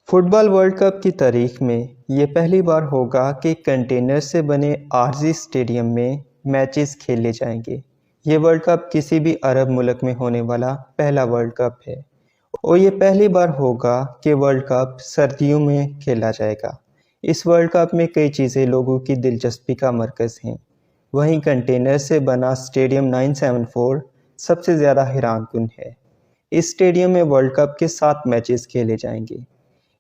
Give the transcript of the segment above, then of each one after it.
Fit بال world cup کی تاریخ میں یہ پہلی بار ہوگا کہ کنٹینر سے بنے عارضی اسٹیڈیم میں میچز کھیلے جائیں گے۔ یہ ورلڈ کپ کسی بھی عرب ملک میں ہونے والا پہلا ورلڈ کپ ہے اور یہ پہلی بار ہوگا کہ ورلڈ کپ سردیوں میں کھیلا جائے گا۔ اس ورلڈ کپ میں کئی چیزیں لوگوں کی دلچسپی کا مرکز ہیں۔ وہیں کنٹینر سے بنا اسٹیڈیم 974 سب سے زیادہ حیران کن ہے۔ اس اسٹیڈیم میں ورلڈ کپ کے 7 میچز کھیلے جائیں گے۔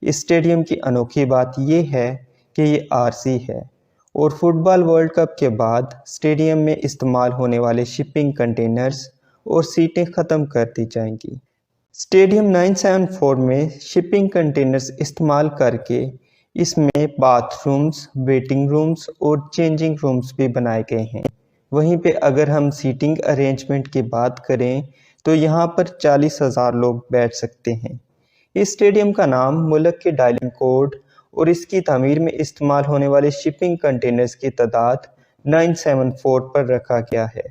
اس اسٹیڈیم کی انوکھی بات یہ ہے کہ یہ عارضی ہے اور فٹ بال ورلڈ کپ کے بعد اسٹیڈیم میں استعمال ہونے والے شپنگ کنٹینرز اور سیٹیں ختم کر دی جائیں گی۔ اسٹیڈیم 974 میں شپنگ کنٹینرز استعمال کر کے اس میں باتھ رومز، ویٹنگ رومز اور چینجنگ رومز بھی بنائے گئے ہیں۔ وہیں پہ اگر ہم سیٹنگ ارینجمنٹ کی بات کریں تو یہاں پر 40,000 لوگ بیٹھ سکتے ہیں۔ اس اسٹیڈیم کا نام ملک کے ڈائلنگ کوڈ اور اس کی تعمیر میں استعمال ہونے والے شپنگ کنٹینرز کی تعداد 974 پر رکھا گیا ہے،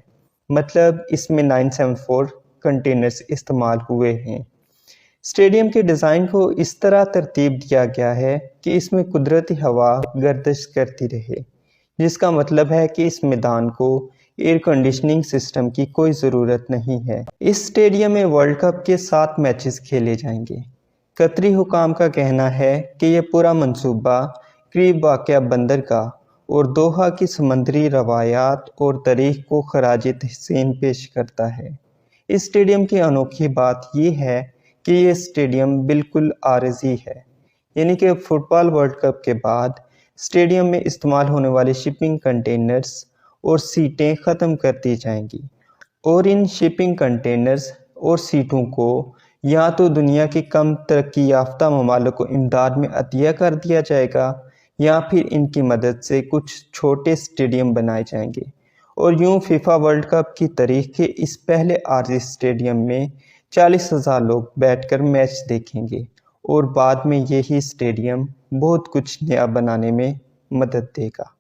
مطلب اس میں 974 کنٹینرز استعمال ہوئے ہیں۔ اسٹیڈیم کے ڈیزائن کو اس طرح ترتیب دیا گیا ہے کہ اس میں قدرتی ہوا گردش کرتی رہے، جس کا مطلب ہے کہ اس میدان کو ایئر کنڈیشننگ سسٹم کی کوئی ضرورت نہیں ہے۔ اس اسٹیڈیم میں ورلڈ کپ کے 7 میچز کھیلے جائیں گے۔ قطری حکام کا کہنا ہے کہ یہ پورا منصوبہ قریب واقع بندرگاہ اور دوحہ کی سمندری روایات اور تاریخ کو خراج تحسین پیش کرتا ہے۔ اس اسٹیڈیم کی انوکھی بات یہ ہے کہ یہ اسٹیڈیم بالکل عارضی ہے، یعنی کہ فٹ بال ورلڈ کپ کے بعد اسٹیڈیم میں استعمال ہونے والے شپنگ کنٹینرز اور سیٹیں ختم کر دی جائیں گی اور ان شپنگ کنٹینرز اور سیٹوں کو یا تو دنیا کے کم ترقی یافتہ ممالک کو امداد میں عطیہ کر دیا جائے گا یا پھر ان کی مدد سے کچھ چھوٹے اسٹیڈیم بنائے جائیں گے، اور یوں فیفا ورلڈ کپ کی تاریخ کے اس پہلے عارضی اسٹیڈیم میں 40,000 لوگ بیٹھ کر میچ دیکھیں گے اور بعد میں یہی اسٹیڈیم بہت کچھ نیا بنانے میں مدد دے گا۔